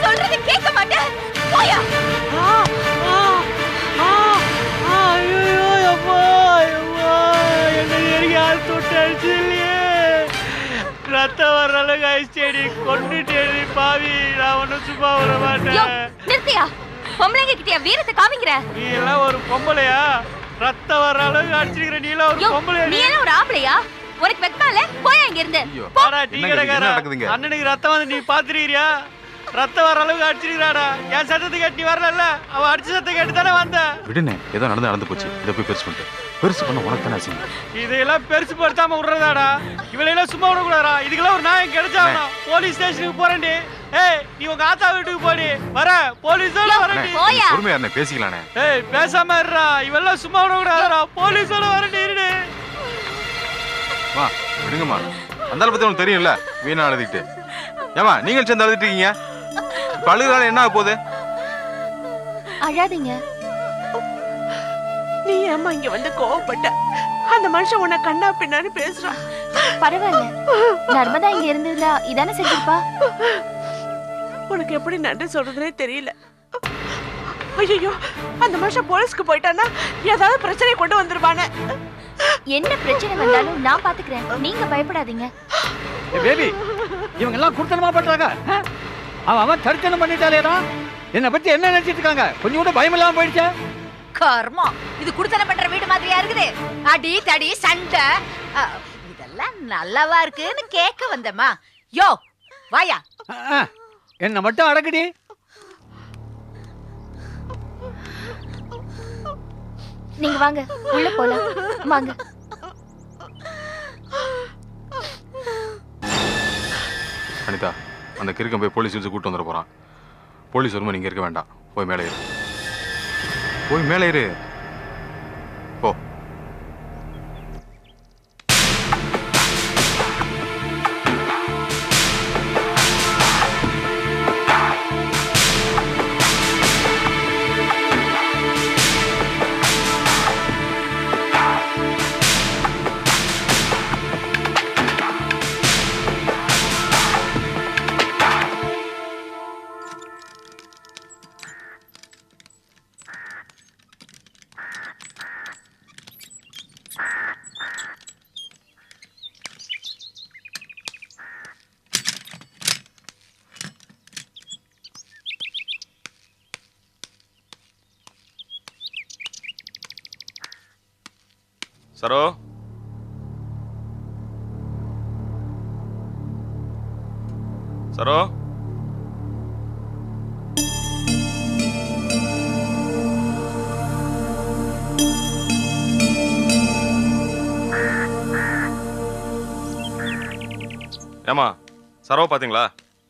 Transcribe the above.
சொல்றது கேட்க மாட்டேன். போயா. ஐயோ அம்மா அம்மா என்ன யார் தொட்டு அடிச்சு இல்லையே. ரத்தம் வர்ற அளவுக்கு ஆயிடுச்சேடி. கொண்டுட்டேடி பாவி. நான் ஒன்னும் சும்மா வர மாட்டேன். நிறுத்தியா? பொம்பளைங்க கிட்டயா வீரத்தை காமிக்கிற? நீ எல்லாம் ஒரு பொம்பளையா? ரத்தம் வர்ற அளவுக்கு அடிச்சிருக்கிற. நீ எல்லாம் ஒரு பொம்பளையா? நீ எல்லாம் ஒரு ஆம்பளையா? உனக்கு வெக்கமால? போயா இங்க இருந்து. போடா டீ கடைக்காரா. அண்ணனுக்கு ரத்தம் வந்து நீ பாத்துறியா? ரத்தம் வர அளவுக்கு அடிச்சிருக்காடா. என் சத்தத்தை கேட்டு நீ வரல. அவ அடிச்ச சத்தத்தை கேட்டு தானே வந்த. விடுனே, ஏதோ நடந்து போச்சு. இதை போய் பெருசு பண்ணிட்டு பெருசு பண்ண உனக்கு தானே அசிங்கம். இதையெல்லாம் பெருசு படுத்தாம விடுறதாடா. இவளையெல்லாம் சும்மா விடக்கூடாதா? இதுக்கெல்லாம் ஒரு நியாயம் கிடைச்சாகணும். போலீஸ் ஸ்டேஷனுக்கு போறேன்டி. ஏய் நீ உங்க ஆத்தா வீட்டுக்கு போடி. வர போலீஸோட வரேன்டி. பொறுமையா இருந்தே பேசிக்கலானே. ஏய் பேசாம இருடா. இவெல்லாம் சும்மா விடக்கூடாதுடா. போலீஸோட வரேன்டி. இருடி. வா விடுங்கம்மா. அந்த பத்தி உனக்கு தெரியும்ல. வீணா அழுதுகிட்டு. ஏமா நீங்கள் சேர்ந்து அழுதுட்டு இருக்கீங்க. இப்ப அழுகுறால என்ன ஆக போகுது? அழாதீங்க. நீ ஏமா இங்க வந்து கோவப்பட்ட? அந்த மனுஷன் உன்னை கண்ணா பின்னான்னு பேசுறான். பரவாயில்ல. நர்மதா இங்க இருந்ததுல இதானே செஞ்சிருப்பா. உனக்கு எப்படி நன்றி சொல்றதுனே தெரியல. ஐயோ அந்த மனுஷன் போலீஸ்க்கு போயிட்டானா ஏதாவது பிரச்சனை கொண்டு வந்துருவானே. என்ன பிரச்சனை வந்தாலும் நான் பாத்துக்கிறேன். நீங்க பயப்படாதீங்க. பேபி இவங்க எல்லாம் குடுத்தனமா பண்றாங்க. அவன் தரித்தனம் பண்ணிட்டாலேடா. என்ன பத்தி என்ன நினைச்சிட்டு இருக்காங்க? கொஞ்சம் கூட பயம் இல்லாம போயிடுச்சா? கர்மம். இது குடுத்தனம் பண்ற வீடு மாதிரியா இருக்குது? அடி தடி சண்டை இதெல்லாம் நல்லவா இருக்குன்னு கேட்க வந்தமா. யோ வாயா. என்ன மட்டும் அடக்குடி. நீங்க வாங்க உள்ள போலாம். வாங்க. அனிதா, அந்த கிறுக்கன் போய் போலீஸ் வச்சு கூட்டு வந்துட போறான். போலீஸ் வரும்போது நீங்க இருக்க வேண்டாம். போய் மேலே ஏறு. போய் மேலே ஏறு. போ. சரோ, சரோ, ஏமா சரோ பாத்தீங்களா?